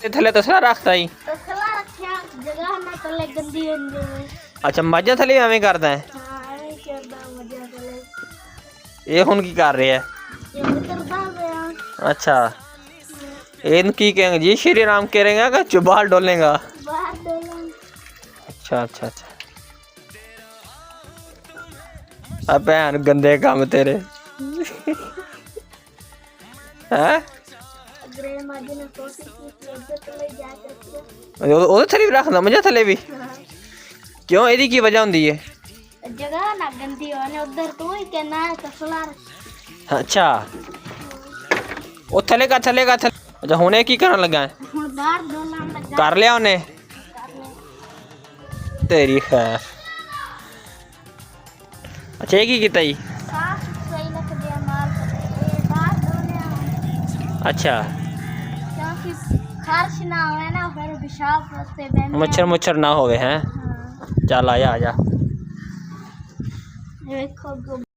ते थले तसला रखता ही तसला रखया जगह ना तले गंदी होंदी है। अच्छा मज्जा थले एवें करदा है हां एवें करदा मज्जा तले। ये हुन की कर रहे है ये उतरदा है। अच्छा इन की कहेंगे जी श्री राम करेंगे कि चुबाल डोलेगा बाहर डोलेंगे। अच्छा अच्छा अच्छा अब भैन गंदे काम तेरे हैं अगरे माजी ने कोशिश की उधर तले जाके ओदे थले भी रखदा मजा थले भी क्यों एदी की वजह हुंदी है जगह ना गंदी होने उधर तू ही कहना है तसला। अच्छा ओ थले का अच्छा हुने की करन लगा है हुन बाहर डोलन लगा कर लिया उन्हें तेरी खैर अच्छा ये की कीता जी साफ सही रख दिया माल ये बाहर डोलिया। अच्छा क्योंकि खारिश ना होवे ना फिर पेशाब रास्ते बहने मच्छर ना होवे हैं हाँ। चल आजा देखो